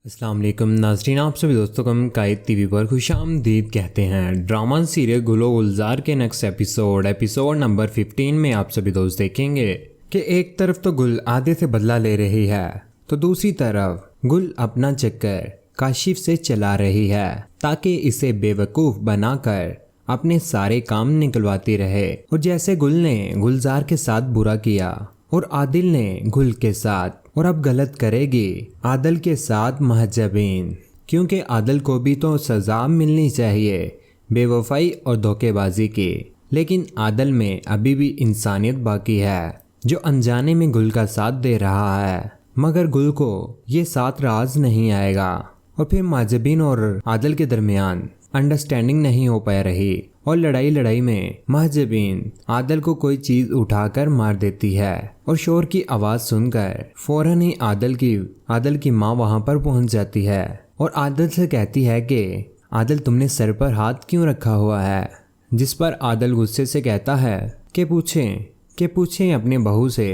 अस्सलाम वालेकुम नाज़रीन, आप सभी दोस्तों को हम कायद टीवी पर खुशामदीद कहते हैं। ड्रामा सीरियल गुलो गुलजार के नेक्स्ट एपिसोड नंबर 15 में आप सभी दोस्त देखेंगे कि एक तरफ तो गुल आधे से बदला ले रही है तो दूसरी तरफ गुल अपना चक्कर काशिफ से चला रही है ताकि इसे बेवकूफ़ बनाकर अपने सारे काम निकलवाती रहे। और जैसे गुल ने गुलजार के साथ बुरा किया और आदिल ने गुल के साथ, और अब गलत करेगी आदल के साथ महजबीन, क्योंकि आदल को भी तो सज़ा मिलनी चाहिए बेवफाई और धोखेबाजी की। लेकिन आदल में अभी भी इंसानियत बाकी है जो अनजाने में गुल का साथ दे रहा है, मगर गुल को ये साथ राज नहीं आएगा। और फिर महजबीन और आदल के दरमियान अंडरस्टैंडिंग नहीं हो पा रही और लड़ाई में महजबीन आदल को कोई चीज उठाकर मार देती है और शोर की आवाज सुनकर फौरन ही आदल की माँ वहां पर पहुंच जाती है और आदल से कहती है कि आदल तुमने सर पर हाथ क्यों रखा हुआ है। जिस पर आदल गुस्से से कहता है कि पूछें अपने बहू से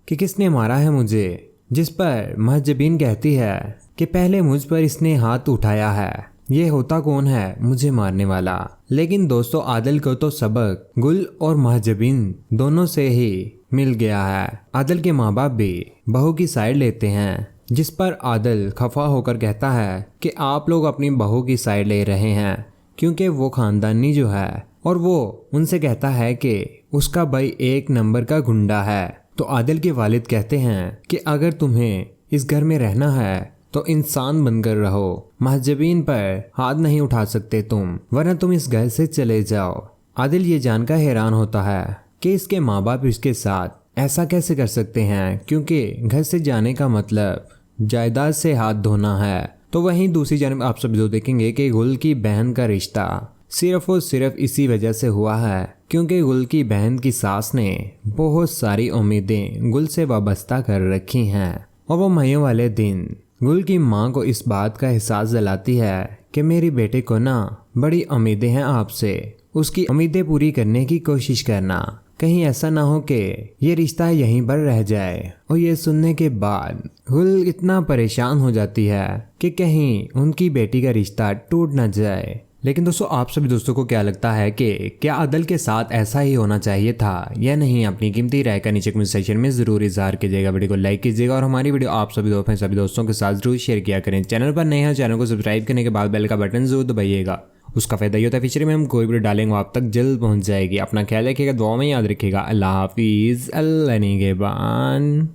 कि किसने मारा है मुझे। जिस पर महजबीन कहती है कि पहले मुझ पर इसने हाथ उठाया है, ये होता कौन है मुझे मारने वाला। लेकिन दोस्तों आदल को तो सबक गुल और महजबीन दोनों से ही मिल गया है। आदल के माँ बाप भी बहू की साइड लेते हैं, जिस पर आदल खफा होकर कहता है कि आप लोग अपनी बहू की साइड ले रहे हैं क्योंकि वो खानदानी जो है, और वो उनसे कहता है कि उसका भाई एक नंबर का गुंडा है। तो आदल के वालिद कहते हैं कि अगर तुम्हें इस घर में रहना है तो इंसान बनकर रहो, महजबीन पर हाथ नहीं उठा सकते तुम, वरना तुम इस घर से चले जाओ। आदिल ये जानकर हैरान होता है कि इसके माँ बाप इसके साथ ऐसा कैसे कर सकते हैं, क्योंकि घर से जाने का मतलब जायदाद से हाथ धोना है। तो वहीं दूसरी जानब आप सब जो देखेंगे कि गुल की बहन का रिश्ता सिर्फ और सिर्फ इसी वजह से हुआ है क्योंकि गुल की बहन की सास ने बहुत सारी उम्मीदें गुल से वाबस्ता कर रखी हैं। और वो मईयों वाले दिन गुल की माँ को इस बात का एहसास दिलाती है कि मेरी बेटे को ना बड़ी उम्मीदें हैं आपसे, उसकी उम्मीदें पूरी करने की कोशिश करना, कहीं ऐसा ना हो कि ये रिश्ता यहीं पर रह जाए। और ये सुनने के बाद गुल इतना परेशान हो जाती है कि कहीं उनकी बेटी का रिश्ता टूट ना जाए। लेकिन दोस्तों आप सभी दोस्तों को क्या लगता है कि क्या आदल के साथ ऐसा ही होना चाहिए था या नहीं? अपनी कीमती राय का नीचे कमेंट सेक्शन में जरूर इजहार कीजिएगा, वीडियो को लाइक कीजिएगा और हमारी वीडियो आप सभी दोस्तों के साथ जरूर शेयर किया करें। चैनल पर नए हैं, चैनल को सब्सक्राइब करने के बाद बेल का बटन जरूर दबाइएगा, उसका फायदा ये होता है फ्यूचर में हम कोई वीडियो डालेंगे आप तक जल्द पहुंच जाएगी। अपना ख्याल रखिएगा, दुआ में याद रखिएगा। अल्लाह हाफिज़, अल्लाह निगहबान।